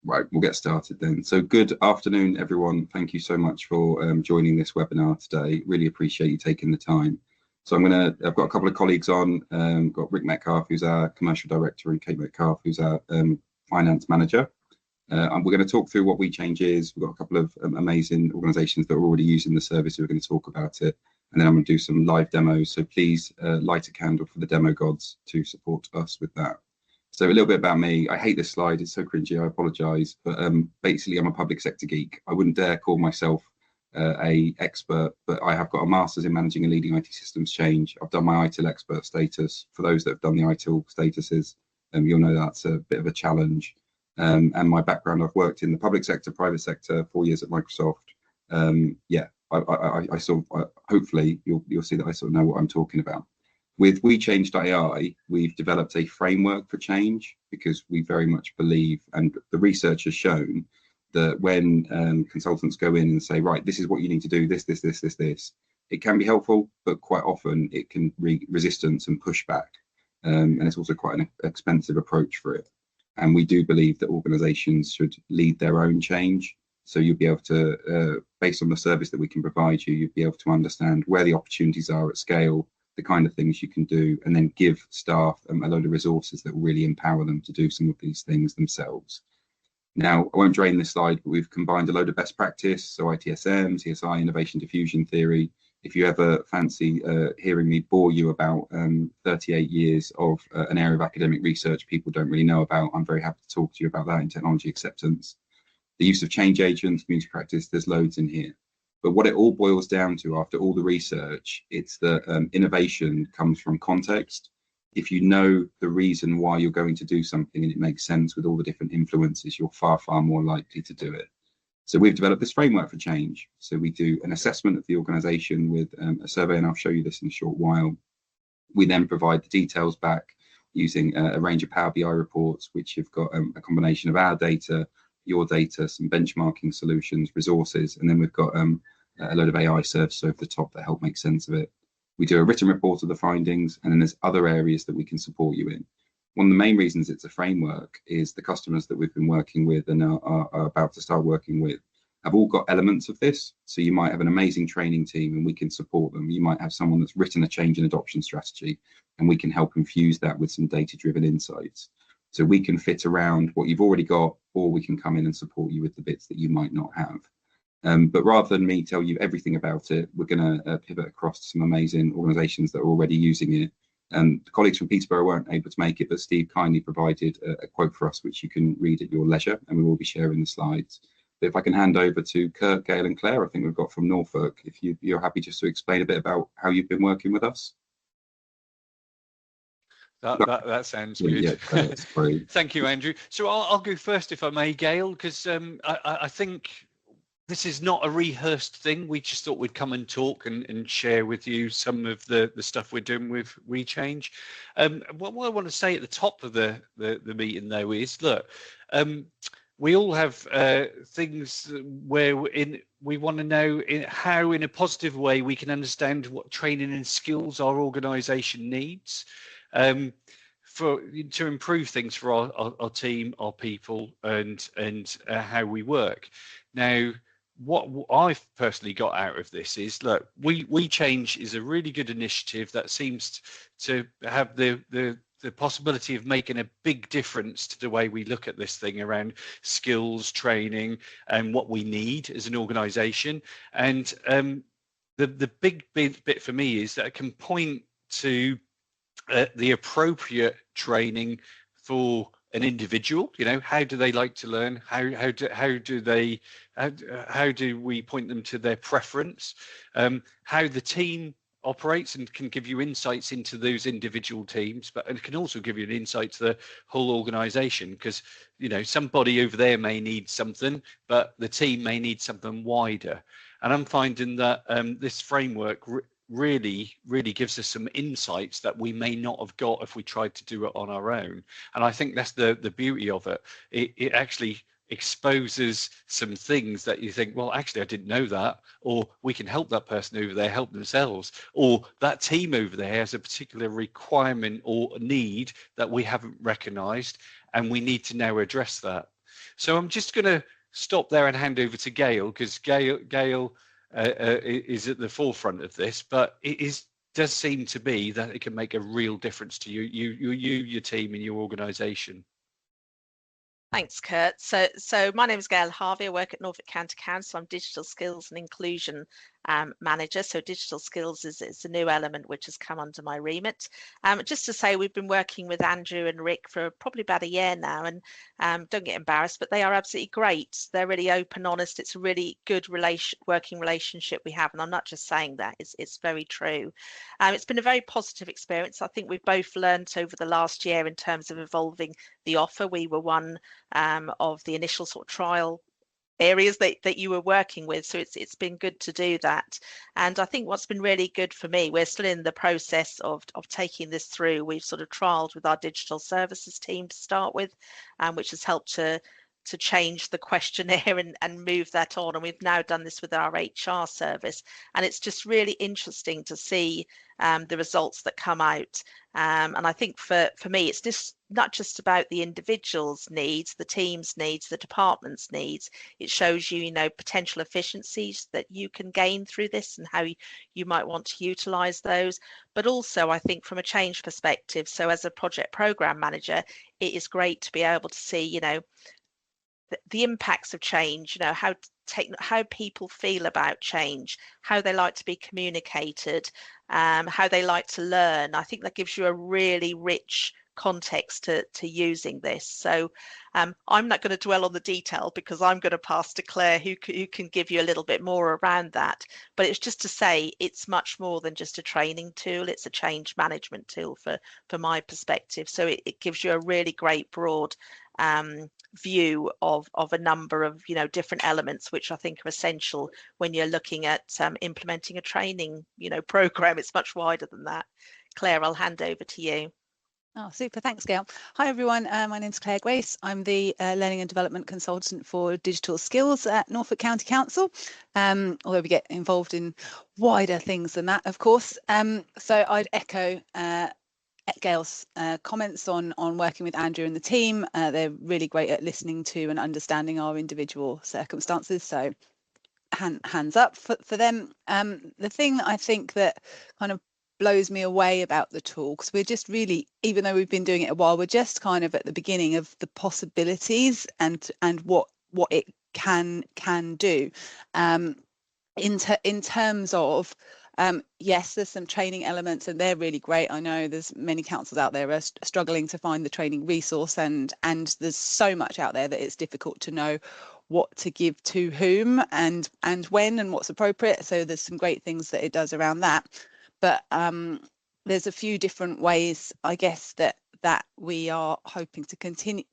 Right, we'll get started then. So good afternoon, everyone. Thank you so much for joining this webinar today. Really appreciate you taking the time. So I've got a couple of colleagues on, got Rick Metcalf, who's our commercial director, and Kate Metcalf, who's our finance manager. And we're going to talk through what WeChange is. We've got a couple of amazing organizations that are already using the service who are going to talk about it. And then I'm going to do some live demos. So please light a candle for the demo gods to support us with that. So a little bit about me. I hate this slide. It's so cringy. I apologize. But basically, I'm a public sector geek. I wouldn't dare call myself a expert, but I have got a master's in managing and leading IT systems change. I've done my ITIL expert status. For those that have done the ITIL statuses, you'll know that's a bit of a challenge. And my background, I've worked in the public sector, private sector, 4 years at Microsoft. I sort of, hopefully you'll see that I sort of know what I'm talking about. With WeChange.AI, we've developed a framework for change because we very much believe, and the research has shown that when consultants go in and say, right, this is what you need to do, this, it can be helpful, but quite often it can resistance and pushback. And it's also quite an expensive approach for it. And we do believe that organizations should lead their own change. So you'll be able to, based on the service that we can provide you, you'll be able to understand where the opportunities are at scale, the kind of things you can do, and then give staff a load of resources that will really empower them to do some of these things themselves. Now, I won't drain this slide, but we've combined a load of best practice, so ITSM, CSI, innovation diffusion theory. If you ever fancy hearing me bore you about 38 years of an area of academic research people don't really know about, I'm very happy to talk to you about that in technology acceptance. The use of change agents, community practice, there's loads in here. But what it all boils down to after all the research, it's that innovation comes from context. If you know the reason why you're going to do something and it makes sense with all the different influences, you're far, far more likely to do it. So we've developed this framework for change. So we do an assessment of the organization with a survey, and I'll show you this in a short while. We then provide the details back using a range of Power BI reports, which have got a combination of our data, your data, some benchmarking solutions, resources, and then we've got a load of AI services over the top that help make sense of it. We do a written report of the findings, and then there's other areas that we can support you in. One of the main reasons it's a framework is the customers that we've been working with and are about to start working with have all got elements of this. So you might have an amazing training team and we can support them. You might have someone that's written a change and adoption strategy and we can help infuse that with some data-driven insights. So we can fit around what you've already got, or we can come in and support you with the bits that you might not have. But rather than me tell you everything about it, we're going to pivot across to some amazing organizations that are already using it. The colleagues from Peterborough weren't able to make it, but Steve kindly provided a quote for us, which you can read at your leisure, and we will be sharing the slides. But if I can hand over to Kurt, Gail and Claire, I think we've got from Norfolk, if you're happy just to explain a bit about how you've been working with us. That sounds good. Yeah, that's great. Thank you, Andrew. So I'll go first, if I may, Gail, because I think this is not a rehearsed thing. We just thought we'd come and talk and share with you some of the stuff we're doing with WeChange. What I want to say at the top of the meeting, though, is, look, we all have things where we want to know how, in a positive way, we can understand what training and skills our organisation needs to improve things for our team, our people, and how we work. Now, what I've personally got out of this is, look, WeChange is a really good initiative that seems to have the possibility of making a big difference to the way we look at this thing around skills, training, and what we need as an organisation. And the big bit for me is that it can point to the appropriate training for an individual. You know, how do they like to learn? How do we point them to their preference? How the team operates and can give you insights into those individual teams, but it can also give you an insight to the whole organization, because, you know, somebody over there may need something, but the team may need something wider. And I'm finding that this framework really gives us some insights that we may not have got if we tried to do it on our own. And I think that's the beauty of it. It actually exposes some things that you think, well, actually, I didn't know that, or we can help that person over there help themselves, or that team over there has a particular requirement or need that we haven't recognized, and we need to now address that. So I'm just going to stop there and hand over to Gail, because Gail is at the forefront of this, but does seem to be that it can make a real difference to your team and your organisation. Thanks, Kurt. So my name is Gail Harvey. I work at Norfolk County Council. I'm Digital Skills and Inclusion Manager. So digital skills is a new element which has come under my remit. Just to say, we've been working with Andrew and Rick for probably about a year now, and don't get embarrassed, but they are absolutely great. They're really open, honest. It's a really good working relationship we have, and I'm not just saying that. It's very true. It's been a very positive experience. I think we've both learned over the last year in terms of evolving the offer. We were one of the initial sort of trial areas that you were working with, so it's been good to do that. And I think what's been really good for me, we're still in the process of taking this through. We've sort of trialed with our digital services team to start with, which has helped to change the questionnaire and move that on, and we've now done this with our HR service, and it's just really interesting to see the results that come out. And I think for me, it's just not just about the individual's needs, the team's needs, the department's needs. It shows you, potential efficiencies that you can gain through this and how you might want to utilize those. But also, I think from a change perspective, so as a project program manager, it is great to be able to see, the impacts of change, how people feel about change, how they like to be communicated, how they like to learn. I think that gives you a really rich context to using this. So I'm not going to dwell on the detail, because I'm going to pass to Claire, who can give you a little bit more around that. But it's just to say it's much more than just a training tool. It's a change management tool for my perspective. So it gives you a really great broad view of a number of different elements, which I think are essential when you're looking at implementing a training program. It's much wider than that. Claire, I'll hand over to you. Oh, super. Thanks, Gail. Hi, everyone. My name's Claire Grace. I'm the Learning and Development Consultant for Digital Skills at Norfolk County Council, although we get involved in wider things than that, of course. So I'd echo Gail's comments on working with Andrew and the team. They're really great at listening to and understanding our individual circumstances. So hands up for them. The thing that I think that kind of blows me away about the tool, because we're just really, even though we've been doing it a while, we're just kind of at the beginning of the possibilities and what it can do. In terms of yes, there's some training elements, and they're really great. I know there's many councils out there are struggling to find the training resource, and there's so much out there that it's difficult to know what to give to whom and when and what's appropriate. So there's some great things that it does around that. But there's a few different ways, I guess, that we are hoping to continue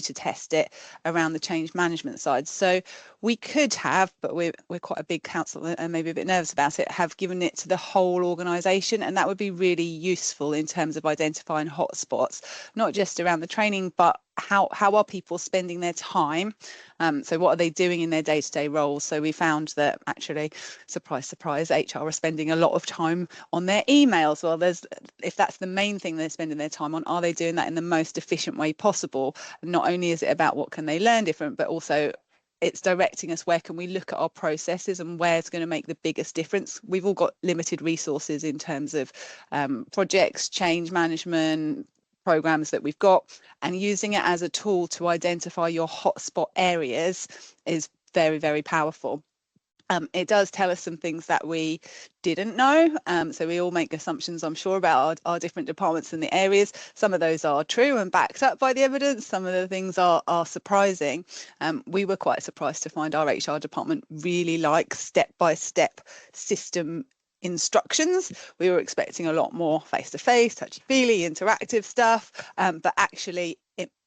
to test it around the change management side. So we could have, but we're quite a big council and maybe a bit nervous about it, have given it to the whole organisation, and that would be really useful in terms of identifying hotspots, not just around the training, but how are people spending their time? So what are they doing in their day-to-day roles? So we found that actually, surprise, surprise, HR are spending a lot of time on their emails. Well, if that's the main thing they're spending their time on, are they doing that in the most efficient way possible? Not only is it about what can they learn different, but also it's directing us where can we look at our processes and where it's going to make the biggest difference. We've all got limited resources in terms of projects, change management, programs that we've got, and using it as a tool to identify your hotspot areas is very, very powerful. It does tell us some things that we didn't know. So we all make assumptions, I'm sure, about our different departments and the areas. Some of those are true and backed up by the evidence. Some of the things are surprising. We were quite surprised to find our HR department really likes step-by-step system instructions. We were expecting a lot more face-to-face, touchy-feely, interactive stuff, but actually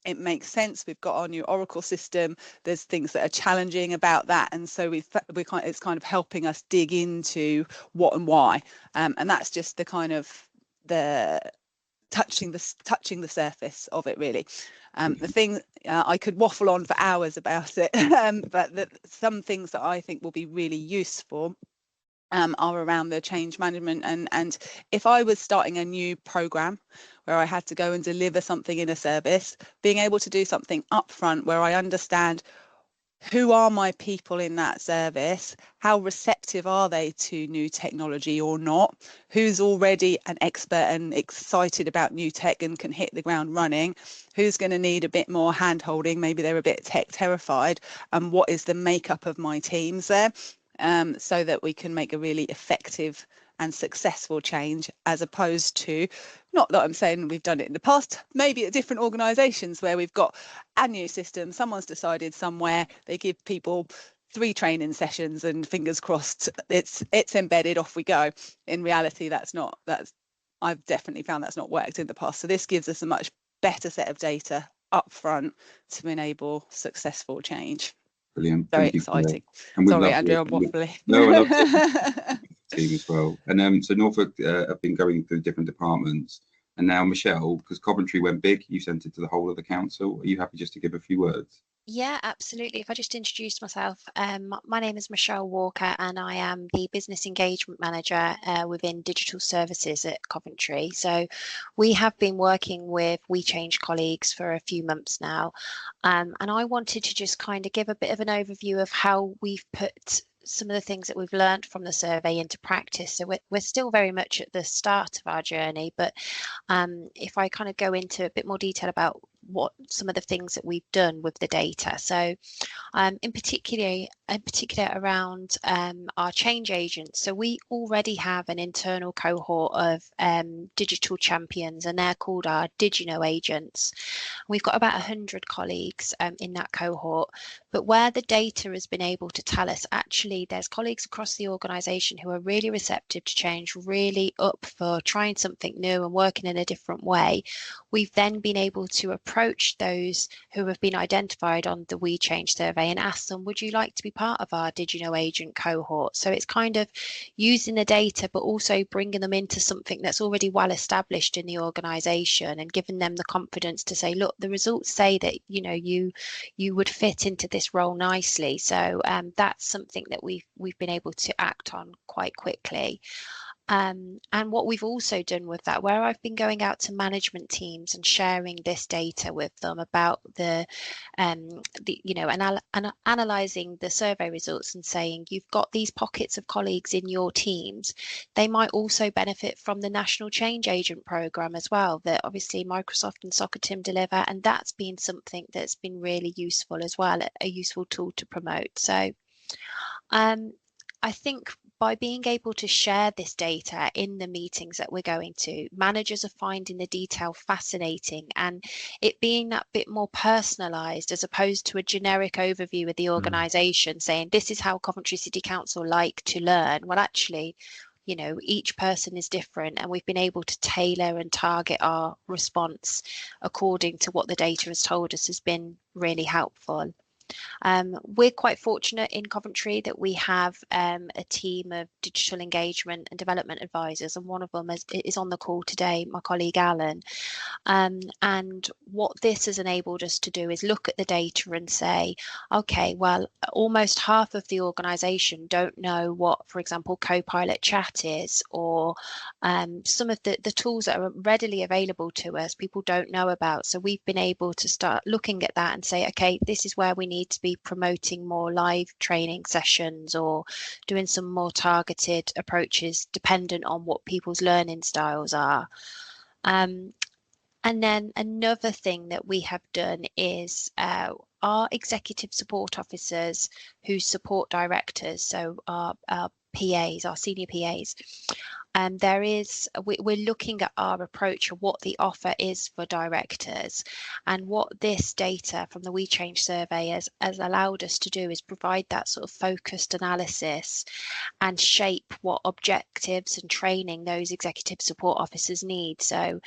it makes sense. We've got our new Oracle system. There's things that are challenging about that, and so it's kind of helping us dig into what and why, and that's just the kind of the touching the surface of it, really. The thing I could waffle on for hours about it, but some things that I think will be really useful are around the change management. And if I was starting a new program where I had to go and deliver something in a service, being able to do something upfront where I understand who are my people in that service, how receptive are they to new technology or not, who's already an expert and excited about new tech and can hit the ground running, who's going to need a bit more hand holding, maybe they're a bit tech terrified, and what is the makeup of my teams there, so that we can make a really effective and successful change, as opposed to, not that I'm saying we've done it in the past, maybe at different organisations where we've got a new system, someone's decided somewhere, they give people 3 training sessions and fingers crossed it's embedded, off we go. In reality, I've definitely found that's not worked in the past. So this gives us a much better set of data up front to enable successful change. Brilliant. Very Thank you. exciting. And Sorry, Andrew, I'm waffling. No, I love it. Team as well. And so Norfolk have been going through different departments, and now Michelle, because Coventry went big, you sent it to the whole of the council. Are you happy just to give a few words? Yeah, absolutely. If I just introduce myself, my name is Michelle Walker and I am the Business Engagement Manager within Digital Services at Coventry. So we have been working with WeChange colleagues for a few months now, and I wanted to just kind of give a bit of an overview of how we've put some of the things that we've learned from the survey into practice. So we're still very much at the start of our journey, but if I kind of go into a bit more detail about what some of the things that we've done with the data. So in particular around our change agents. So we already have an internal cohort of digital champions, and they're called our DigiKnow agents. We've got about 100 colleagues in that cohort, but where the data has been able to tell us, actually there's colleagues across the organisation who are really receptive to change, really up for trying something new and working in a different way. We've then been able to approach those who have been identified on the WeChange survey and ask them, would you like to be part of our DigiKnow agent cohort? So it's kind of using the data, but also bringing them into something that's already well established in the organisation and giving them the confidence to say, look, the results say that, you know, you would fit into this role nicely. So that's something that we've been able to act on quite quickly. And what we've also done with that, where I've been going out to management teams and sharing this data with them about analysing the survey results and saying, you've got these pockets of colleagues in your teams, they might also benefit from the National Change Agent Programme as well, that obviously Microsoft and Socitm deliver, and that's been something that's been really useful as well, a useful tool to promote. So I think by being able to share this data in the meetings that we're going to, managers are finding the detail fascinating, and it being that bit more personalised as opposed to a generic overview of the organisation saying this is how Coventry City Council like to learn. Well, actually, you know, each person is different, and we've been able to tailor and target our response according to what the data has told us has been really helpful. We're quite fortunate in Coventry that we have a team of digital engagement and development advisors, and one of them is on the call today, my colleague Alan. And what this has enabled us to do is look at the data and say, okay, well, almost half of the organisation don't know what, for example, Copilot Chat is, or some of the tools that are readily available to us, people don't know about. So we've been able to start looking at that and say, okay, this is where we need to be promoting more live training sessions or doing some more targeted approaches dependent on what people's learning styles are. And then another thing that we have done is our executive support officers who support directors, so our PAs, our senior PAs, we're looking at our approach of what the offer is for directors, and what this data from the WeChange survey has allowed us to do is provide that sort of focused analysis and shape what objectives and training those executive support officers need. So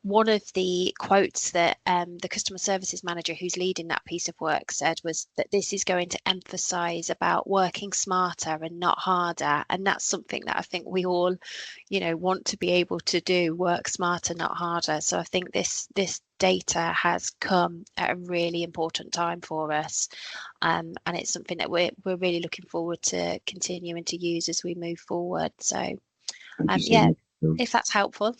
one of the quotes that the customer services manager who's leading that piece of work said was that this is going to emphasize about working smarter and not harder. And that's something that I think we all, want to be able to do, work smarter, not harder. So I think this data has come at a really important time for us. And it's something that we're really looking forward to continuing to use as we move forward. So yeah, if that's helpful.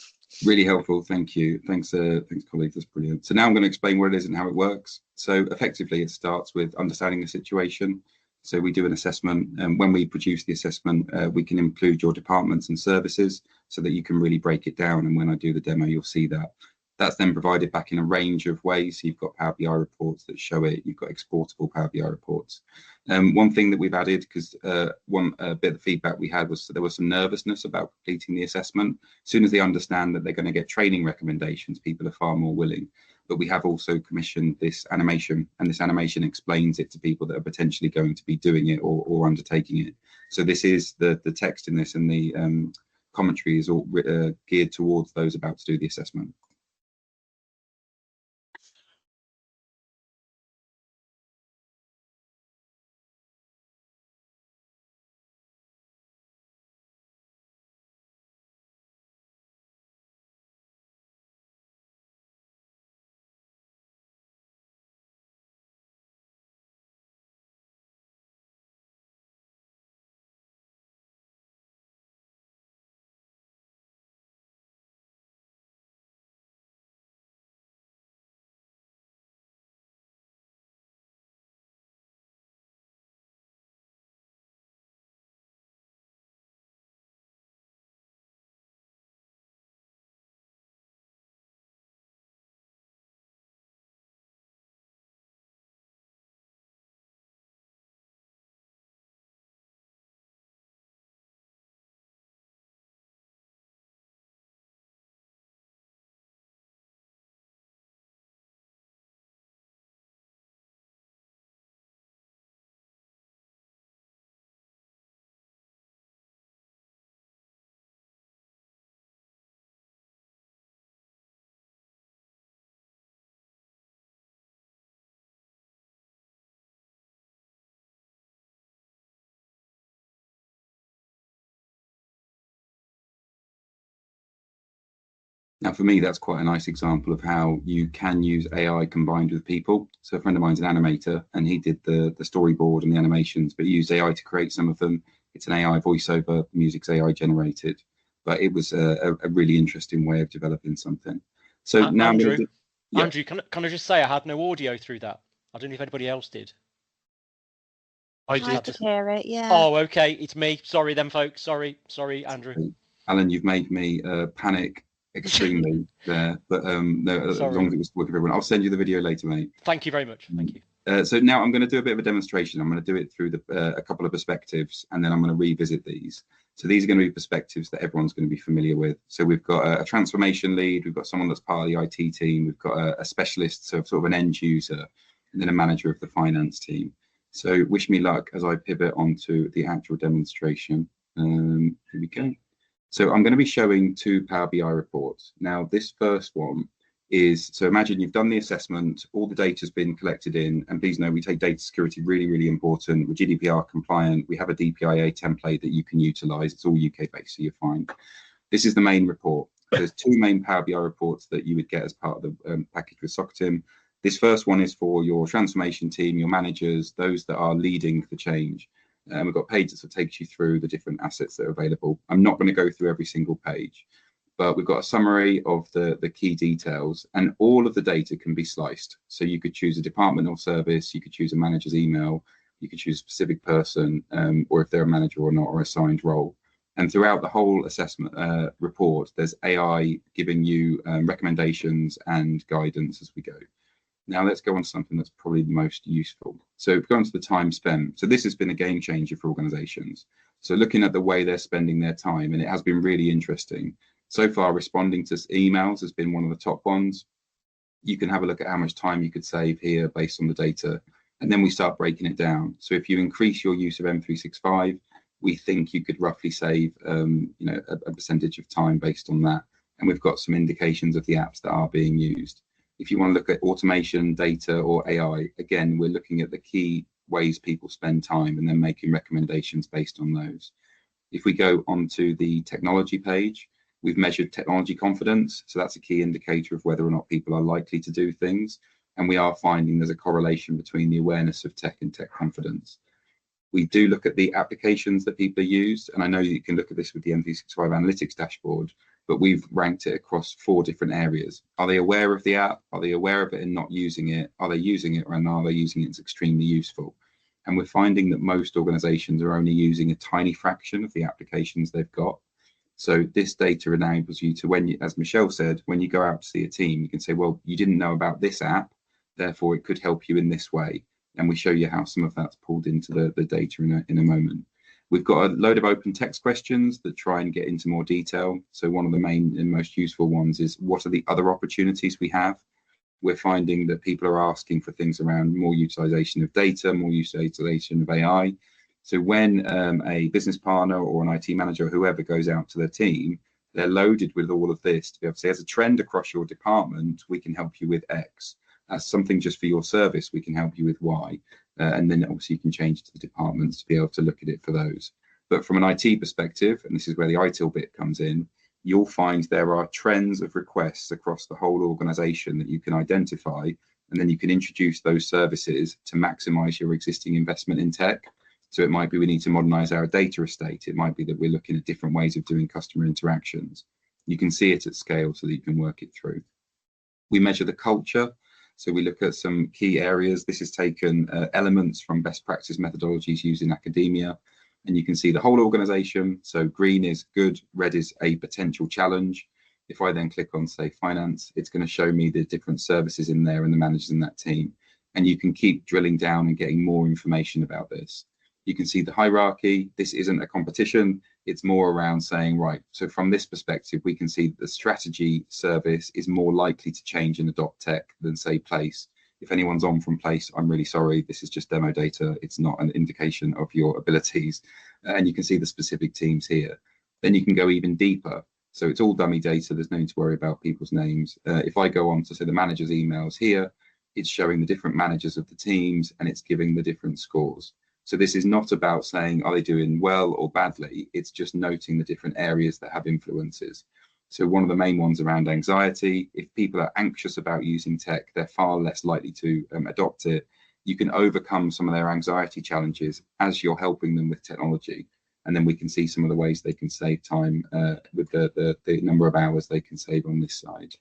Really helpful, thank you. Thanks, colleagues, that's brilliant. So now I'm going to explain what it is and how it works. So effectively, it starts with understanding the situation. So we do an assessment, and when we produce the assessment, we can include your departments and services so that you can really break it down. And when I do the demo, you'll see that. That's then provided back in a range of ways. So you've got Power BI reports that show it. You've got exportable Power BI reports. One thing that we've added, because one bit of feedback we had was that there was some nervousness about completing the assessment. As soon as they understand that they're going to get training recommendations, people are far more willing. But we have also commissioned this animation, and this animation explains it to people that are potentially going to be doing it or undertaking it. So this is the text in this, and the commentary is all geared towards those about to do the assessment. Now, for me, that's quite a nice example of how you can use AI combined with people. So a friend of mine's an animator, and he did the storyboard and the animations, but he used AI to create some of them. It's an AI voiceover, the music's AI generated, but it was a really interesting way of developing something. So now Andrew, Andrew, can I just say I had no audio through that? I don't know if anybody else did. I could hear it, yeah. Oh, okay, it's me. Sorry then, folks. Sorry, Andrew. Alan, you've made me panic extremely there, but no, as long as it was working for everyone. I'll send you the video later, mate. Thank you very much. Thank you. So now I'm going to do a bit of a demonstration. I'm going to do it through a couple of perspectives, and then I'm going to revisit these. So these are going to be perspectives that everyone's going to be familiar with. So we've got a transformation lead, we've got someone that's part of the IT team, we've got a specialist, so sort of an end user, and then a manager of the finance team. So wish me luck as I pivot onto the actual demonstration. Here we go. So I'm going to be showing two Power BI reports. Now, this first one is, so imagine you've done the assessment, all the data has been collected in, and please know we take data security really, really important. We're GDPR compliant. We have a DPIA template that you can utilize. It's all UK based, so you're fine. This is the main report. There's two main Power BI reports that you would get as part of the package with Socitm. This first one is for your transformation team, your managers, those that are leading the change. We've got pages that takes you through the different assets that are available. I'm not going to go through every single page, but we've got a summary of the key details, and all of the data can be sliced. So you could choose a department or service, you could choose a manager's email, you could choose a specific person, or if they're a manager or not, or assigned role. And throughout the whole assessment report, there's AI giving you recommendations and guidance as we go. Now let's go on to something that's probably the most useful. So if we go on to the time spent. So this has been a game changer for organizations. So looking at the way they're spending their time, and it has been really interesting. So far, responding to emails has been one of the top ones. You can have a look at how much time you could save here based on the data. And then we start breaking it down. So if you increase your use of M365, we think you could roughly save a percentage of time based on that. and we've got some indications of the apps that are being used. If you want to look at automation, data, or AI, again, we're looking at the key ways people spend time and then making recommendations based on those. If we go onto the technology page, we've measured technology confidence. So that's a key indicator of whether or not people are likely to do things. And we are finding there's a correlation between the awareness of tech and tech confidence. We do look at the applications that people use. And I know you can look at this with the M365 Analytics dashboard, but we've ranked it across 4 different areas. Are they aware of the app? Are they aware of it and not using it? Are they using it, and are they using it as extremely useful? And we're finding that most organizations are only using a tiny fraction of the applications they've got. So this data enables you to, when you, as Michelle said, when you go out to see a team, you can say, well, you didn't know about this app, therefore it could help you in this way. And we show you how some of that's pulled into the data in a moment. We've got a load of open text questions that try and get into more detail. So one of the main and most useful ones is, what are the other opportunities we have? We're finding that people are asking for things around more utilization of data, more utilization of AI. So when a business partner or an IT manager, whoever goes out to their team, they're loaded with all of this to be able to say, as a trend across your department, we can help you with X. As something just for your service, we can help you with Y. And then obviously you can change to the departments to be able to look at it for those. But from an IT perspective, and this is where the ITIL bit comes in, you'll find there are trends of requests across the whole organization that you can identify, and then you can introduce those services to maximize your existing investment in tech. So it might be we need to modernize our data estate. It might be that we're looking at different ways of doing customer interactions. You can see it at scale so that you can work it through. We measure the culture. So we look at some key areas. This has taken elements from best practice methodologies used in academia, and you can see the whole organization. So green is good, red is a potential challenge. If I then click on, say, finance, it's going to show me the different services in there and the managers in that team. And you can keep drilling down and getting more information about this. You can see the hierarchy. This isn't a competition. It's more around saying, right, so from this perspective, we can see that the strategy service is more likely to change and adopt tech than, say, place. If anyone's on from place, I'm really sorry. This is just demo data. It's not an indication of your abilities. And you can see the specific teams here. Then you can go even deeper. So it's all dummy data. There's no need to worry about people's names. If I go on to, say, the manager's emails here, it's showing the different managers of the teams and it's giving the different scores. So this is not about saying, are they doing well or badly? It's just noting the different areas that have influences. So one of the main ones around anxiety, if people are anxious about using tech, they're far less likely to adopt it. You can overcome some of their anxiety challenges as you're helping them with technology. And then we can see some of the ways they can save time with the number of hours they can save on this side.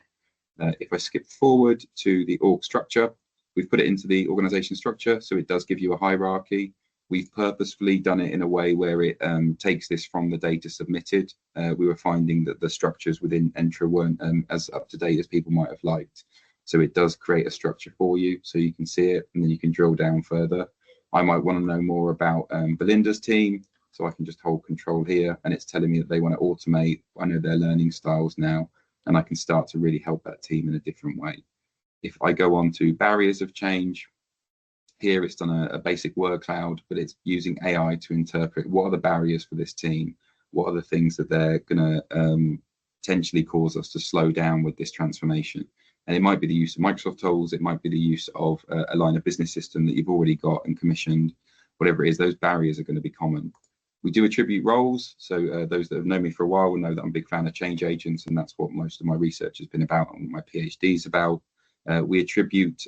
If I skip forward to the org structure, we've put it into the organization structure. So it does give you a hierarchy. We've purposefully done it in a way where it takes this from the data submitted. We were finding that the structures within Entra weren't as up to date as people might have liked. So it does create a structure for you so you can see it and then you can drill down further. I might want to know more about Belinda's team. So I can just hold control here and it's telling me that they want to automate. I know their learning styles now and I can start to really help that team in a different way. If I go on to barriers of change, here it's done a basic word cloud, but it's using AI to interpret what are the barriers for this team, what are the things that they're going to potentially cause us to slow down with this transformation. And it might be the use of Microsoft tools, it might be the use of a line of business system that you've already got and commissioned, whatever it is, those barriers are going to be common. We do attribute roles, so those that have known me for a while will know that I'm a big fan of change agents, and that's what most of my research has been about and my PhD is about. We attribute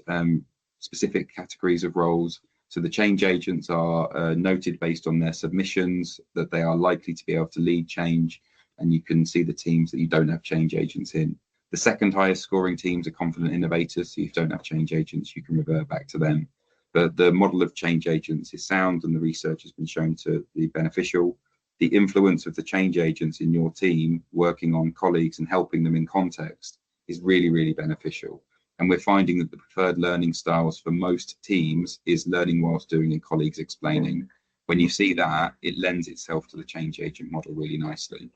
specific categories of roles. So the change agents are noted based on their submissions, that they are likely to be able to lead change, and you can see the teams that you don't have change agents in. The second highest scoring teams are confident innovators, so if you don't have change agents, you can revert back to them. But the model of change agents is sound and the research has been shown to be beneficial. The influence of the change agents in your team working on colleagues and helping them in context is really, really beneficial. And we're finding that the preferred learning styles for most teams is learning whilst doing and colleagues explaining. When you see that, it lends itself to the change agent model really nicely.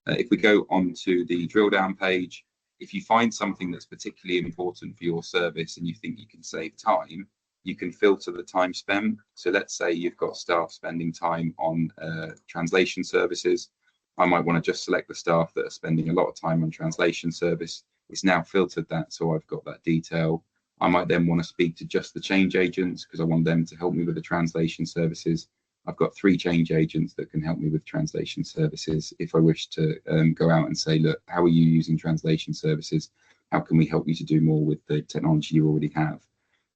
If we go on to the drill down page, if you find something that's particularly important for your service and you think you can save time, you can filter the time spent. So let's say you've got staff spending time on translation services. I might want to just select the staff that are spending a lot of time on translation service. It's now filtered that, so I've got that detail. I might then want to speak to just the change agents because I want them to help me with the translation services. I've got 3 change agents that can help me with translation services. If I wish to go out and say, look, how are you using translation services? How can we help you to do more with the technology you already have?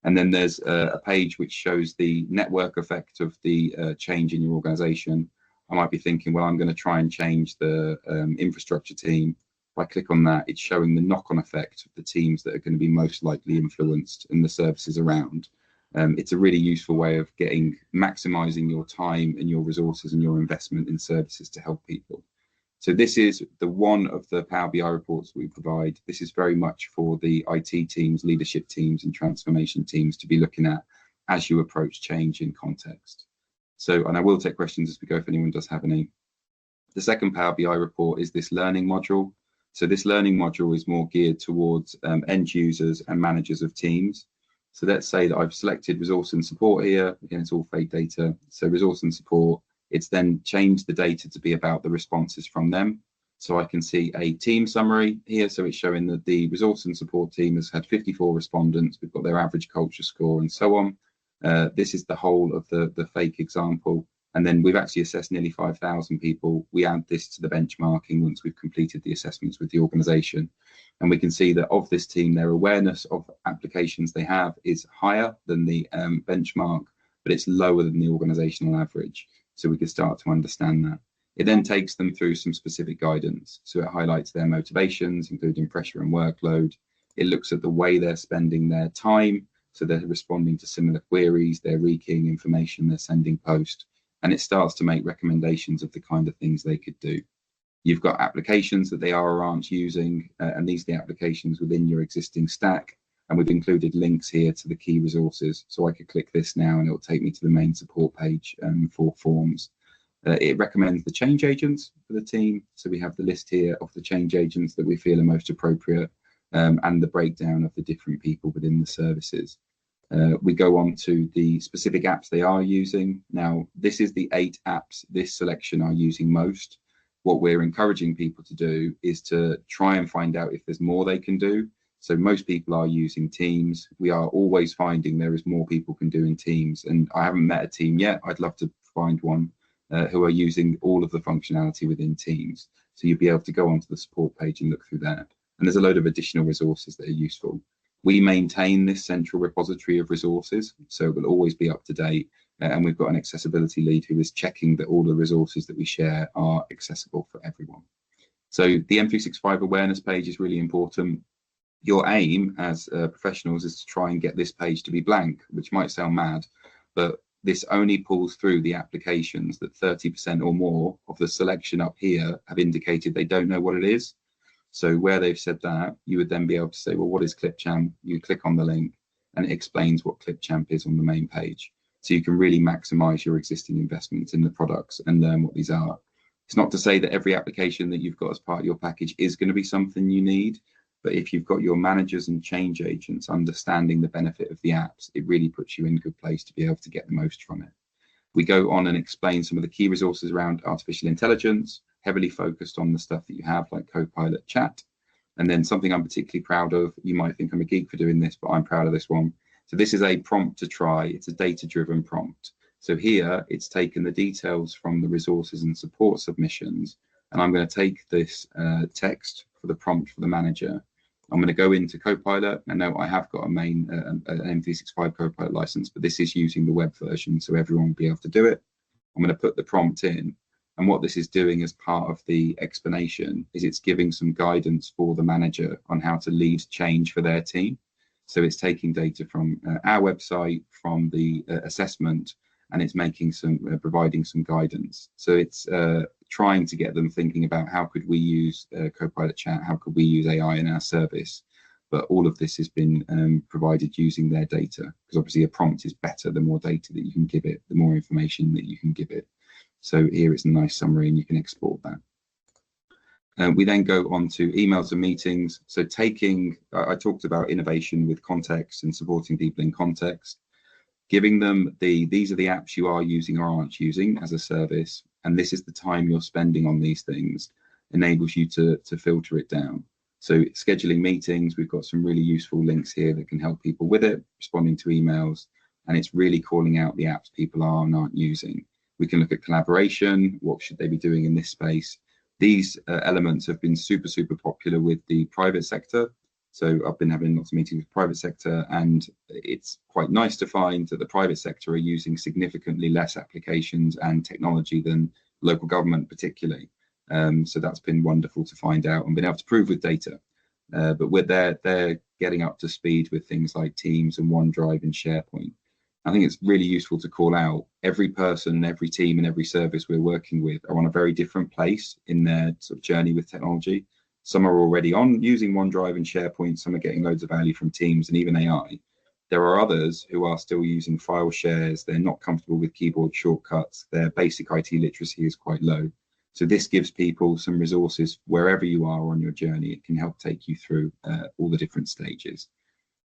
And then there's a page which shows the network effect of the change in your organization. I might be thinking, well, I'm going to try and change the infrastructure team. If I click on that, it's showing the knock-on effect of the teams that are going to be most likely influenced and the services around. It's a really useful way of maximizing your time and your resources and your investment in services to help people. So this is the one of the Power BI reports we provide. This is very much for the IT teams, leadership teams, and transformation teams to be looking at as you approach change in context. So, and I will take questions as we go if anyone does have any. The second Power BI report is this learning module. So this learning module is more geared towards end users and managers of teams. So let's say that I've selected resource and support here. Again, it's all fake data. So resource and support. It's then changed the data to be about the responses from them. So I can see a team summary here. So it's showing that the resource and support team has had 54 respondents. We've got their average culture score and so on. This is the whole of the fake example. And then we've actually assessed nearly 5,000 people. We add this to the benchmarking once we've completed the assessments with the organization. And we can see that of this team, their awareness of applications they have is higher than the benchmark, but it's lower than the organizational average. So we can start to understand that. It then takes them through some specific guidance. So it highlights their motivations, including pressure and workload. It looks at the way they're spending their time. So they're responding to similar queries, they're rekeying information, they're sending post, and it starts to make recommendations of the kind of things they could do. You've got applications that they are or aren't using, and these are the applications within your existing stack. And we've included links here to the key resources. So I could click this now and it'll take me to the main support page for forms. It recommends the change agents for the team. So we have the list here of the change agents that we feel are most appropriate and the breakdown of the different people within the services. We go on to the specific apps they are using. Now, this is the 8 apps this selection are using most. What we're encouraging people to do is to try and find out if there's more they can do. So most people are using Teams. We are always finding there is more people can do in Teams. And I haven't met a team yet. I'd love to find one who are using all of the functionality within Teams. So you'll be able to go onto the support page and look through that. And there's a load of additional resources that are useful. We maintain this central repository of resources, so it will always be up to date. And we've got an accessibility lead who is checking that all the resources that we share are accessible for everyone. So the M365 awareness page is really important. Your aim as professionals is to try and get this page to be blank, which might sound mad, but this only pulls through the applications that 30% or more of the selection up here have indicated they don't know what it is. So where they've said that, you would then be able to say, well, what is Clipchamp? You click on the link and it explains what Clipchamp is on the main page. So you can really maximize your existing investments in the products and learn what these are. It's not to say that every application that you've got as part of your package is going to be something you need, but if you've got your managers and change agents understanding the benefit of the apps, it really puts you in a good place to be able to get the most from it. We go on and explain some of the key resources around artificial intelligence, heavily focused on the stuff that you have like Copilot Chat. And then something I'm particularly proud of, you might think I'm a geek for doing this, but I'm proud of this one. So this is a prompt to try. It's a data-driven prompt. So here it's taken the details from the resources and support submissions, and I'm going to take this text for the prompt for the manager. I'm going to go into Copilot. I know I have got a main an M365 Copilot license, but this is using the web version, so everyone will be able to do it. I'm going to put the prompt in, and what this is doing as part of the explanation is it's giving some guidance for the manager on how to lead change for their team. So it's taking data from our website, from the assessment, and it's making some providing some guidance. So it's trying to get them thinking about how could we use Copilot Chat, how could we use AI in our service. But all of this has been provided using their data, because obviously a prompt is better. The more data that you can give it, the more information that you can give it. So here it's a nice summary and you can export that. We then go on to emails and meetings. So I talked about innovation with context and supporting people in context. giving them these are the apps you are using or aren't using as a service, and this is the time you're spending on these things, enables you to filter it down. So scheduling meetings, we've got some really useful links here that can help people with it, responding to emails, and it's really calling out the apps people are and aren't using. We can look at collaboration, what should they be doing in this space. These elements have been super popular with the private sector. So I've been having lots of meetings with the private sector, and it's quite nice to find that the private sector are using significantly less applications and technology than local government particularly. So that's been wonderful to find out and been able to prove with data. But they're getting up to speed with things like Teams and OneDrive and SharePoint. I think it's really useful to call out every person, every team and every service we're working with are on a very different place in their sort of journey with technology. Some are already using OneDrive and SharePoint, some are getting loads of value from Teams and even AI. There are others who are still using file shares, they're not comfortable with keyboard shortcuts, their basic IT literacy is quite low. So this gives people some resources wherever you are on your journey. It can help take you through all the different stages.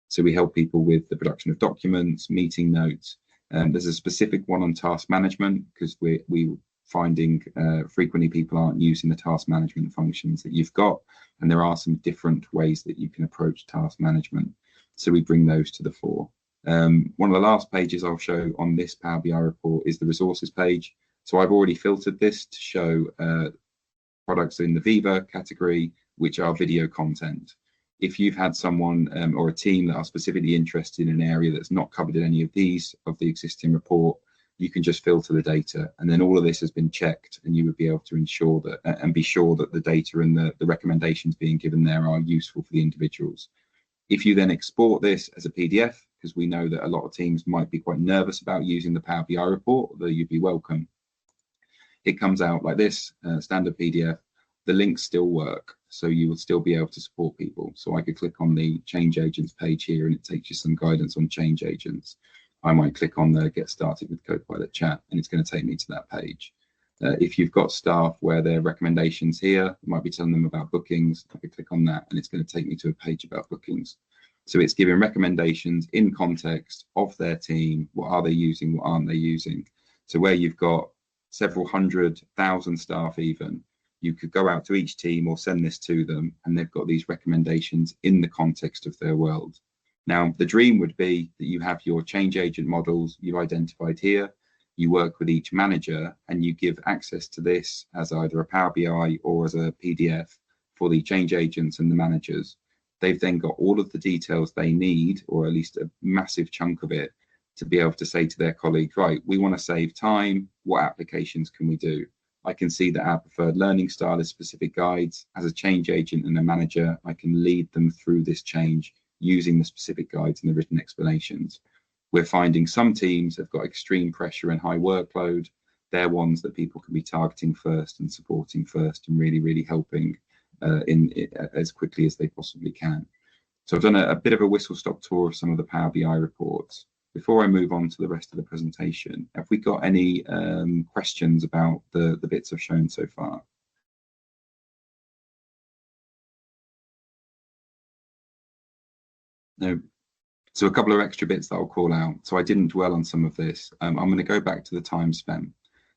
So we help people with the production of documents, meeting notes. There's a specific one on task management because we're finding frequently people aren't using the task management functions that you've got, and there are some different ways that you can approach task management. So we bring those to the fore. One of the last pages I'll show on this Power BI report is the resources page. So I've already filtered this to show products in the Viva category, which are video content. If you've had someone or a team that are specifically interested in an area that's not covered in any of these of the existing report, you can just filter the data, and then all of this has been checked, and you would be able to ensure that and be sure that the data and the recommendations being given there are useful for the individuals. If you then export this as a PDF, because we know that a lot of teams might be quite nervous about using the Power BI report, although you'd be welcome. It comes out like this, standard PDF. The links still work, so you will still be able to support people. So I could click on the change agents page here and it takes you some guidance on change agents. I might click on the get started with Copilot chat and it's going to take me to that page. If you've got staff where their recommendations here, you might be telling them about bookings, I could click on that and it's going to take me to a page about bookings. So it's giving recommendations in context of their team. What are they using? What aren't they using? So where you've got several 100,000 staff even, you could go out to each team or send this to them and they've got these recommendations in the context of their world. Now, the dream would be that you have your change agent models you've identified here, you work with each manager and you give access to this as either a Power BI or as a PDF for the change agents and the managers. They've then got all of the details they need, or at least a massive chunk of it, to be able to say to their colleagues, right, we want to save time, what applications can we do? I can see that our preferred learning style is specific guides. As a change agent and a manager, I can lead them through this change using the specific guides and the written explanations. We're finding some teams have got extreme pressure and high workload. They're ones that people can be targeting first and supporting first and really helping as quickly as they possibly can. So I've done a bit of a whistle-stop tour of some of the Power BI reports. Before I move on to the rest of the presentation, have we got any questions about the bits I've shown so far? No. So a couple of extra bits that I'll call out. So I didn't dwell on some of this. I'm going to go back to the time spent.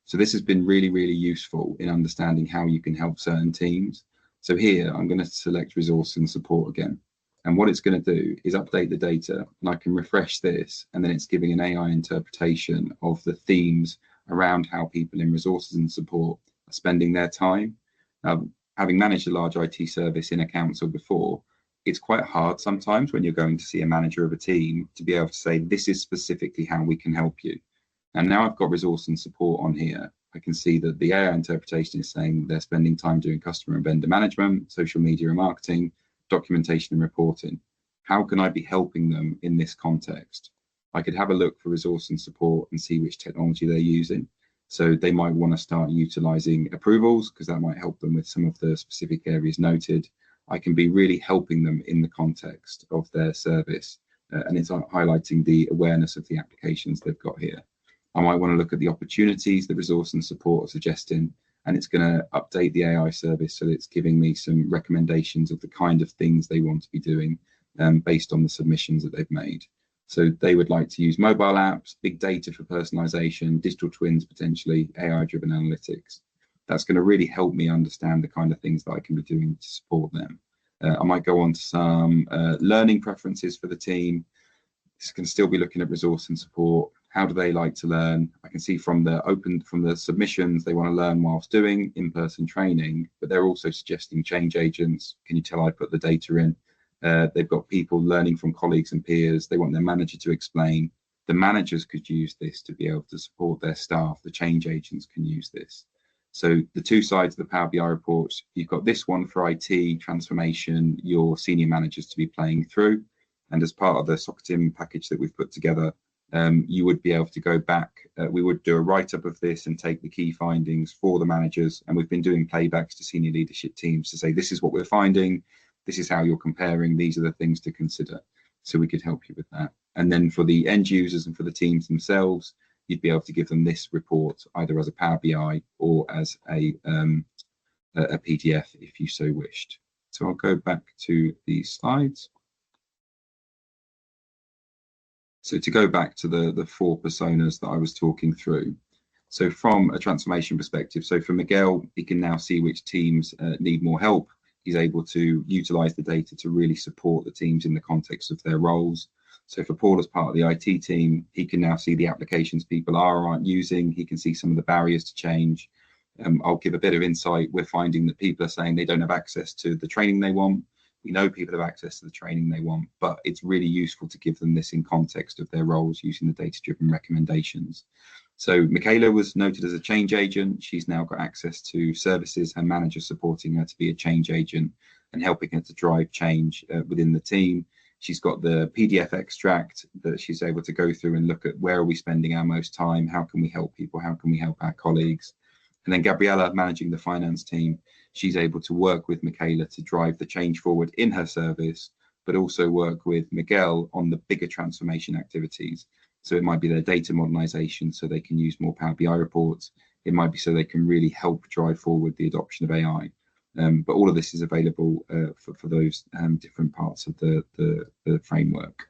So this has been really useful in understanding how you can help certain teams. So here I'm going to select resource and support again. And what it's going to do is update the data, and I can refresh this, and then it's giving an AI interpretation of the themes around how people in resources and support are spending their time. Having managed a large IT service in a council before, it's quite hard sometimes when you're going to see a manager of a team to be able to say, this is specifically how we can help you. And now I've got resource and support on here. I can see that the AI interpretation is saying they're spending time doing customer and vendor management, social media and marketing, documentation and reporting. How can I be helping them in this context? I could have a look for resource and support and see which technology they're using. So they might want to start utilizing approvals because that might help them with some of the specific areas noted. I can be really helping them in the context of their service, and it's highlighting the awareness of the applications they've got here. I might want to look at the opportunities the resource and support are suggesting, and it's going to update the AI service so that it's giving me some recommendations of the kind of things they want to be doing based on the submissions that they've made. So they would like to use mobile apps, big data for personalization, digital twins, potentially AI-driven analytics. That's going to really help me understand the kind of things that I can be doing to support them. I might go on to some learning preferences for the team. This can still be looking at resource and support. How do they like to learn? I can see from the submissions, they want to learn whilst doing in-person training, but they're also suggesting change agents. Can you tell I put the data in? They've got people learning from colleagues and peers. They want their manager to explain. The managers could use this to be able to support their staff. The change agents can use this. So the two sides of the Power BI reports, you've got this one for IT transformation, your senior managers to be playing through. And as part of the Socitm package that we've put together, you would be able to go back. We would do a write-up of this and take the key findings for the managers. And we've been doing playbacks to senior leadership teams to say, this is what we're finding. This is how you're comparing. These are the things to consider. So we could help you with that. And then for the end users and for the teams themselves, you'd be able to give them this report either as a Power BI or as a PDF if you so wished. So I'll go back to the slides. So to go back to the four personas that I was talking through. So from a transformation perspective, so for Miguel, he can now see which teams need more help. He's able to utilize the data to really support the teams in the context of their roles. So for Paul, as part of the IT team, he can now see the applications people are or aren't using. He can see some of the barriers to change. I'll give a bit of insight. We're finding that people are saying they don't have access to the training they want. We know people have access to the training they want, but it's really useful to give them this in context of their roles using the data-driven recommendations. So Michaela was noted as a change agent. She's now got access to services and managers supporting her to be a change agent and helping her to drive change within the team. She's got the PDF extract that she's able to go through and look at where are we spending our most time, how can we help people, how can we help our colleagues. And then Gabriella, managing the finance team, she's able to work with Michaela to drive the change forward in her service, but also work with Miguel on the bigger transformation activities. So it might be their data modernization so they can use more Power BI reports. It might be so they can really help drive forward the adoption of AI. But all of this is available for those different parts of the framework.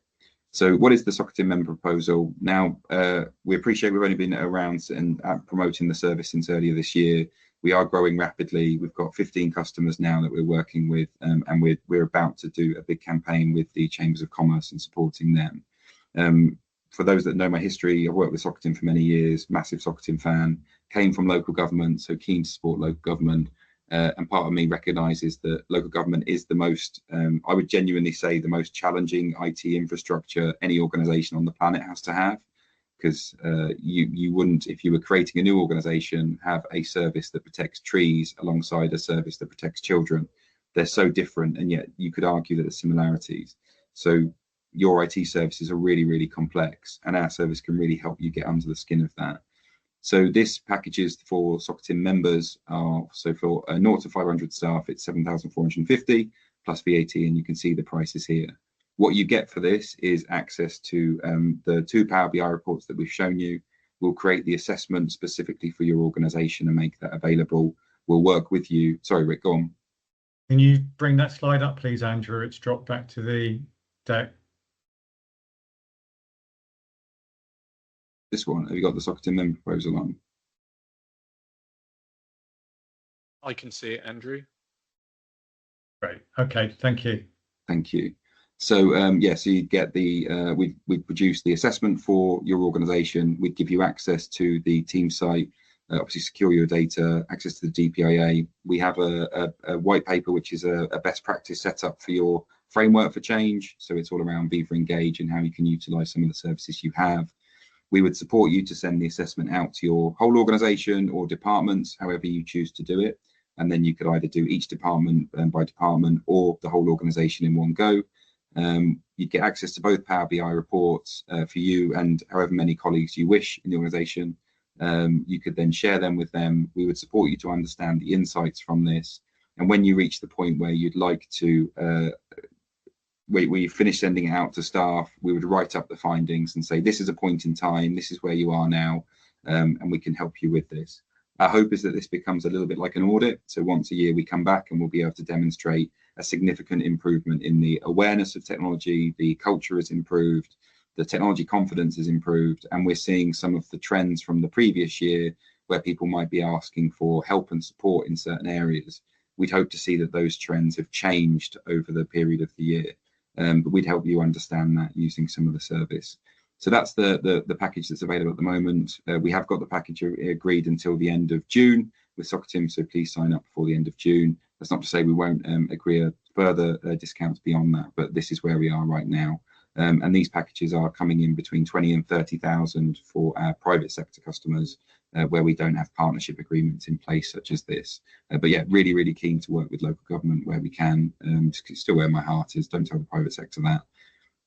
So what is the Socitm member proposal? Now, we appreciate we've only been around and promoting the service since earlier this year. We are growing rapidly. We've got 15 customers now that we're working with, and we're about to do a big campaign with the Chambers of Commerce and supporting them. For those that know my history, I've worked with Socitm for many years, massive Socitm fan, came from local government, so keen to support local government. And part of me recognises that local government is the most, I would genuinely say, the most challenging IT infrastructure any organisation on the planet has to have, because you wouldn't, if you were creating a new organisation, have a service that protects trees alongside a service that protects children. They're so different, and yet you could argue that there's similarities. So your IT services are really, really complex, and our service can really help you get under the skin of that. So this packages for Socitm members are, so for 0 to 500 staff, it's 7,450 plus VAT, and you can see the prices here. What you get for this is access to the 2 Power BI reports that we've shown you. We'll create the assessment specifically for your organisation and make that available. We'll work with you. Sorry, Rick, go on. Can you bring that slide up, please, Andrew? It's dropped back to the deck. This one, have you got the Socitm member proposal on? I can see it, Andrew. Great. Okay, thank you. Thank you. So yeah, so you get the we'd produce the assessment for your organisation. We'd give you access to the team site, obviously secure your data, access to the DPIA. We have a white paper which is a best practice setup for your framework for change. So it's all around Viva Engage and how you can utilise some of the services you have. We would support you to send the assessment out to your whole organisation or departments, however you choose to do it. And then you could either do each department by department or the whole organisation in one go. You'd get access to both Power BI reports for you and however many colleagues you wish in the organisation. You could then share them with them. We would support you to understand the insights from this. And when you reach the point where you'd like to we finish sending it out to staff, we would write up the findings and say, this is a point in time, this is where you are now, and we can help you with this. Our hope is that this becomes a little bit like an audit. So once a year we come back and we'll be able to demonstrate a significant improvement in the awareness of technology, the culture has improved, the technology confidence has improved, and we're seeing some of the trends from the previous year where people might be asking for help and support in certain areas. We'd hope to see that those trends have changed over the period of the year, but we'd help you understand that using some of the service. So that's the package that's available at the moment. We have got the package agreed until the end of June with Socitm, so please sign up before the end of June. That's not to say we won't agree a further discounts beyond that, but this is where we are right now. And these packages are coming in between 20 and 30,000 for our private sector customers, where we don't have partnership agreements in place such as this. But yeah, really, really keen to work with local government where we can. Still where my heart is, don't tell the private sector that.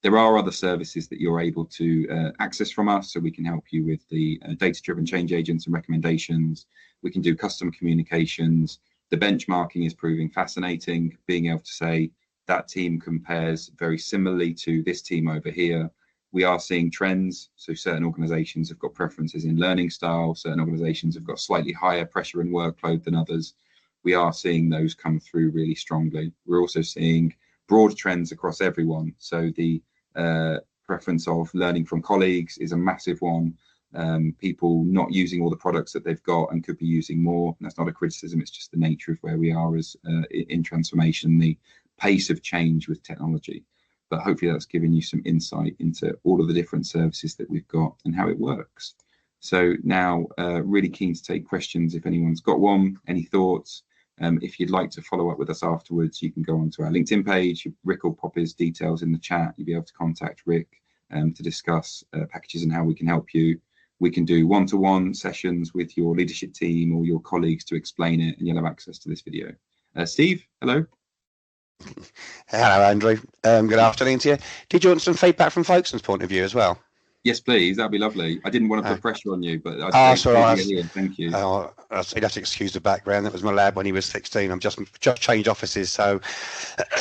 There are other services that you're able to access from us, so we can help you with the data-driven change agents and recommendations. We can do customer communications. The benchmarking is proving fascinating, being able to say that team compares very similarly to this team over here. We are seeing trends, so certain organizations have got preferences in learning style, certain organizations have got slightly higher pressure and workload than others. We are seeing those come through really strongly. We're also seeing broad trends across everyone, so the preference of learning from colleagues is a massive one. People not using all the products that they've got and could be using more. That's not a criticism, it's just the nature of where we are as in transformation, the pace of change with technology. But hopefully that's given you some insight into all of the different services that we've got and how it works. So now really keen to take questions if anyone's got one, any thoughts. If you'd like to follow up with us afterwards, you can go onto our LinkedIn page. Rick will pop his details in the chat. You'll be able to contact Rick to discuss packages and how we can help you. We can do one-to-one sessions with your leadership team or your colleagues to explain it, and you'll have access to this video. Steve, hello. Hello, Andrew. Good afternoon to you. Did you want some feedback from Folkestone's point of view as well? Yes, please. That'd be lovely. I didn't want to put pressure on you, but sorry. Thank you. You'd have to excuse the background. That was my lad when he was 16. I've just changed offices, so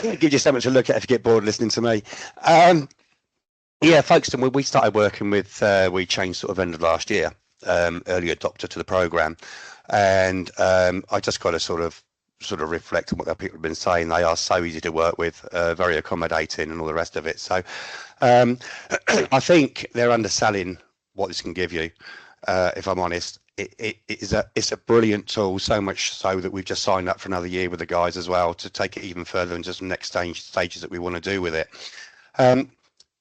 give you something to look at if you get bored listening to me. Yeah, Folkestone, we started working with WeChange sort of end of last year, early adopter to the program, and I just got to sort of reflect on what the people have been saying. They are so easy to work with, very accommodating and all the rest of it. So I think they're underselling what this can give you, if I'm honest. It's a brilliant tool, so much so that we've just signed up for another year with the guys as well to take it even further and just the next stages that we want to do with it.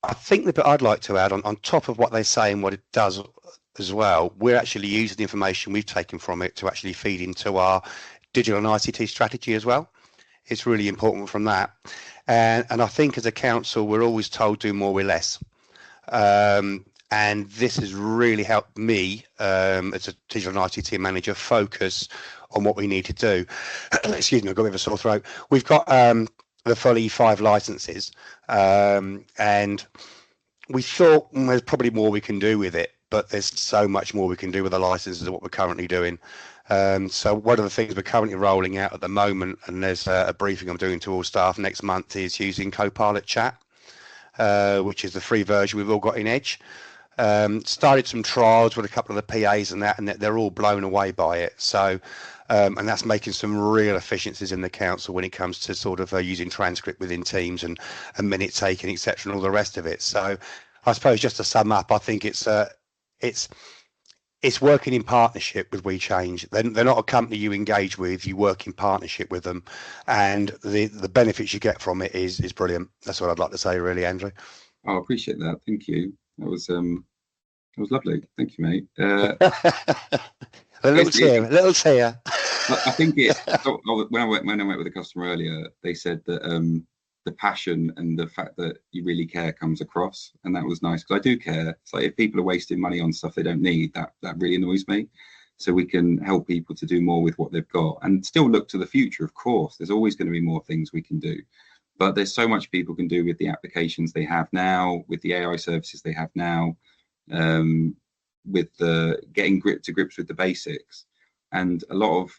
I think the bit I'd like to add on top of what they say and what it does as well, we're actually using the information we've taken from it to actually feed into our digital and ICT strategy as well. It's really important from that. And I think as a council, we're always told do more with less. And this has really helped me as a digital and ICT manager focus on what we need to do. Excuse me, I've got a bit of a sore throat. We've got the full E5 licenses, and we thought there's probably more we can do with it, but there's so much more we can do with the licenses than what we're currently doing. So one of the things we're currently rolling out at the moment, and there's a briefing I'm doing to all staff next month, is using Copilot Chat, which is the free version we've all got in Edge. Started some trials with a couple of the PAs and that, and they're all blown away by it. So, and that's making some real efficiencies in the council when it comes to sort of using transcript within Teams and minute taking, etc., and all the rest of it. So, I suppose just to sum up, I think it's working in partnership with WeChange. They're not a company you engage with; you work in partnership with them, and the benefits you get from it is brilliant. That's what I'd like to say, really, Andrew. I appreciate that. Thank you. That was lovely. Thank you, mate. A little tear. I think when I went with a customer earlier, they said that the passion and the fact that you really care comes across, and that was nice because I do care. It's like if people are wasting money on stuff they don't need, that really annoys me. So we can help people to do more with what they've got and still look to the future. Of course, there's always going to be more things we can do, but there's so much people can do with the applications they have now, with the AI services they have now, with the getting to grips with the basics. And a lot of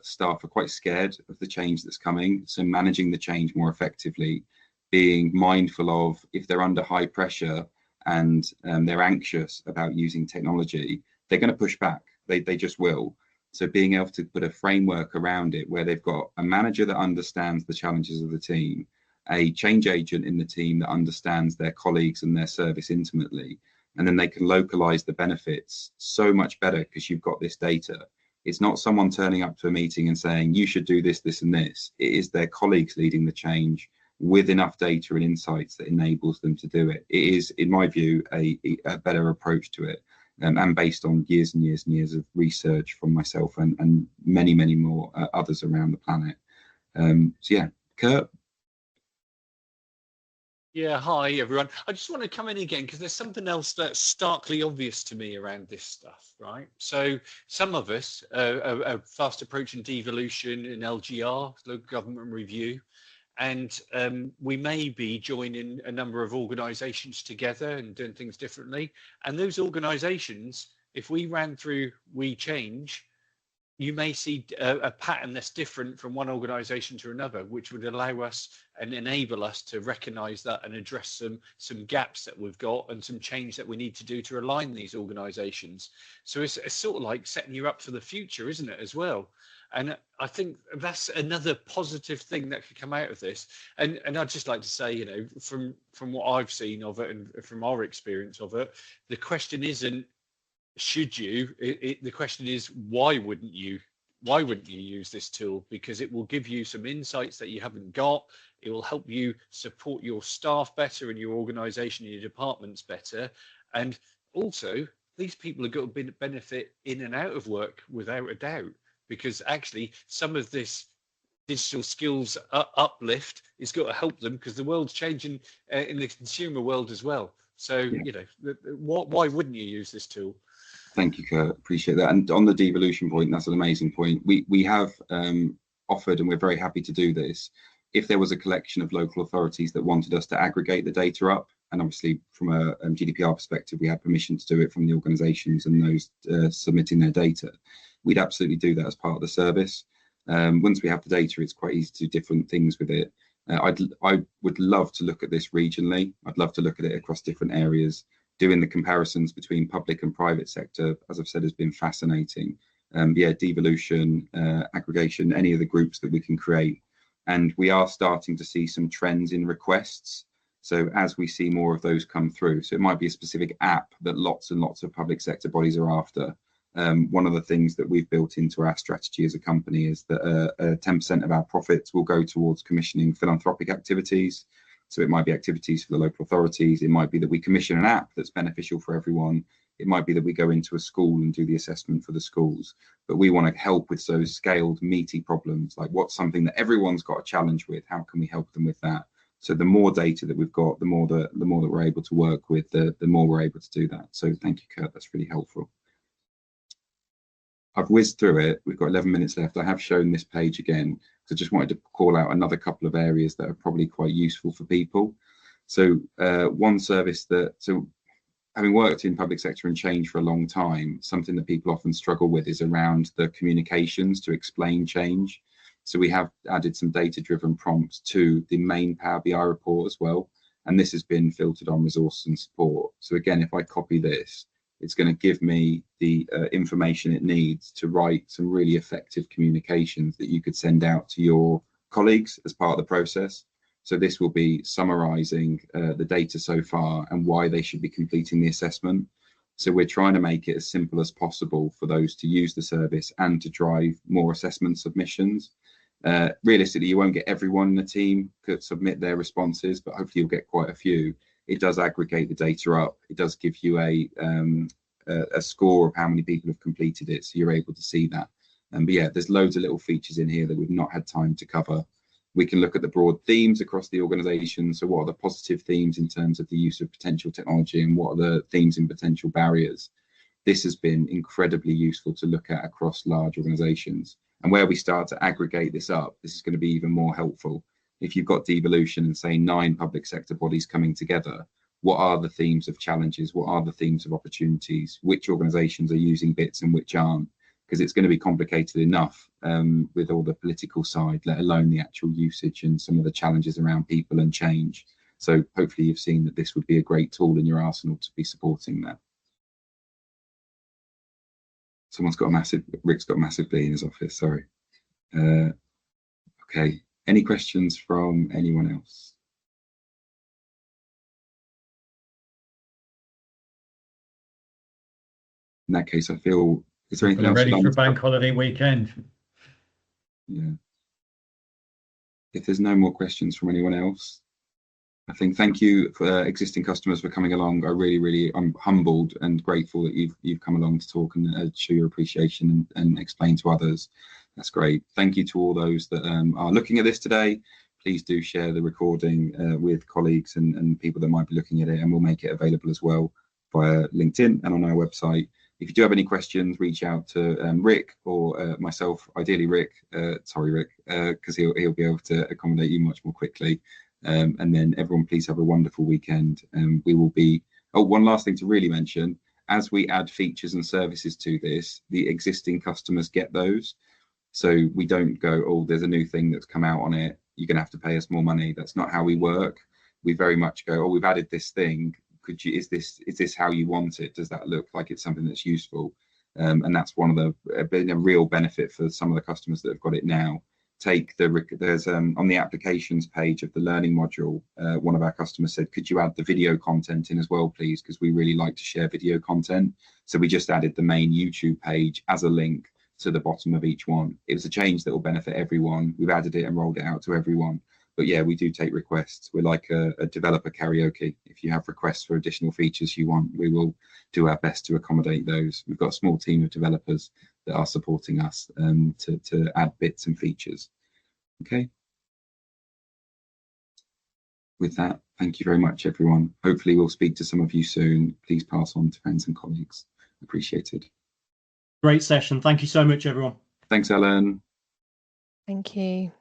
staff are quite scared of the change that's coming. So managing the change more effectively, being mindful of if they're under high pressure and they're anxious about using technology, they're going to push back. They just will. So being able to put a framework around it where they've got a manager that understands the challenges of the team, a change agent in the team that understands their colleagues and their service intimately, and then they can localize the benefits so much better because you've got this data. It's not someone turning up to a meeting and saying, you should do this, this, and this. It is their colleagues leading the change with enough data and insights that enables them to do it. It is, in my view, a better approach to it, and based on years and years and years of research from myself and many, many more others around the planet. So yeah, Kurt. Yeah, hi everyone. I just want to come in again because there's something else that's starkly obvious to me around this stuff, right? So some of us are fast approaching devolution in LGR, local government review, and we may be joining a number of organisations together and doing things differently. And those organisations, if we ran through WeChange, you may see a pattern that's different from one organisation to another, which would allow us and enable us to recognise that and address some gaps that we've got and some change that we need to do to align these organisations. So it's sort of like setting you up for the future, isn't it, as well? And I think that's another positive thing that could come out of this. And I'd just like to say, you know, from what I've seen of it and from our experience of it, the question isn't should you, the question is why wouldn't you use this tool? Because it will give you some insights that you haven't got. It will help you support your staff better and your organization and your departments better. And also these people are going to benefit in and out of work without a doubt, because actually some of this digital skills uplift is going to help them because the world's changing in the consumer world as well. So, yeah, you know, why wouldn't you use this tool? Thank you, Kurt. Appreciate that. And on the devolution point, that's an amazing point. We have offered, and we're very happy to do this, if there was a collection of local authorities that wanted us to aggregate the data up, and obviously from a GDPR perspective, we had permission to do it from the organisations and those submitting their data. We'd absolutely do that as part of the service. Once we have the data, it's quite easy to do different things with it. I would love to look at this regionally. I'd love to look at it across different areas. Doing the comparisons between public and private sector, as I've said, has been fascinating. Yeah, devolution, aggregation, any of the groups that we can create. And we are starting to see some trends in requests. So as we see more of those come through, so it might be a specific app that lots and lots of public sector bodies are after. One of the things that we've built into our strategy as a company is that 10% of our profits will go towards commissioning philanthropic activities. So it might be activities for the local authorities. It might be that we commission an app that's beneficial for everyone. It might be that we go into a school and do the assessment for the schools. But we want to help with those scaled, meaty problems, like what's something that everyone's got a challenge with? How can we help them with that? So the more data that we've got, the more that we're able to work with, the more we're able to do that. So thank you, Kurt. That's really helpful. I've whizzed through it. We've got 11 minutes left. I have shown this page again, because I just wanted to call out another couple of areas that are probably quite useful for people. So one service that, so having worked in public sector and change for a long time, something that people often struggle with is around the communications to explain change. So we have added some data-driven prompts to the main Power BI report as well. And this has been filtered on resources and support. So again, if I copy this, it's going to give me the information it needs to write some really effective communications that you could send out to your colleagues as part of the process. So this will be summarising the data so far and why they should be completing the assessment. So we're trying to make it as simple as possible for those to use the service and to drive more assessment submissions. Realistically, you won't get everyone in the team could submit their responses, but hopefully you'll get quite a few. It does aggregate the data up. It does give you a score of how many people have completed it, so you're able to see that. But yeah, there's loads of little features in here that we've not had time to cover. We can look at the broad themes across the organisation. So what are the positive themes in terms of the use of potential technology, and what are the themes in potential barriers? This has been incredibly useful to look at across large organisations. And where we start to aggregate this up, this is going to be even more helpful. If you've got devolution and say 9 public sector bodies coming together, what are the themes of challenges? What are the themes of opportunities? Which organisations are using bits and which aren't? Because it's going to be complicated enough with all the political side, let alone the actual usage and some of the challenges around people and change. So hopefully you've seen that this would be a great tool in your arsenal to be supporting that. Someone's got a massive, Rick's got a massive bee in his office, sorry. Okay, any questions from anyone else? in that case, I feel, is there anything We're else? ready you'd for like bank holiday weekend. Yeah. If there's no more questions from anyone else, I think thank you for existing customers for coming along. I'm humbled and grateful that you've come along to talk and show your appreciation and explain to others. That's great. Thank you to all those that are looking at this today. Please do share the recording with colleagues and people that might be looking at it, and we'll make it available as well via LinkedIn and on our website. If you do have any questions, reach out to Rick or myself, ideally Rick, because he'll be able to accommodate you much more quickly. And then everyone, please have a wonderful weekend. We will be, one last thing to really mention, as we add features and services to this, the existing customers get those. So we don't go, oh, there's a new thing that's come out on it, you're going to have to pay us more money. That's not how we work. We very much go, oh, we've added this thing. Could you, is this how you want it? Does that look like it's something that's useful? And that's one of the, been a real benefit for some of the customers that have got it now. There's on the applications page of the learning module, one of our customers said, could you add the video content in as well, please? Because we really like to share video content. So we just added the main YouTube page as a link to the bottom of each one. It was a change that will benefit everyone. We've added it and rolled it out to everyone. But yeah, we do take requests. We're like a developer karaoke. If you have requests for additional features you want, we will do our best to accommodate those. We've got a small team of developers that are supporting us to add bits and features. Okay. With that, thank you very much, everyone. Hopefully we'll speak to some of you soon. Please pass on to friends and colleagues. Appreciated. Great session. Thank you so much, everyone. Thanks, Ellen. Thank you.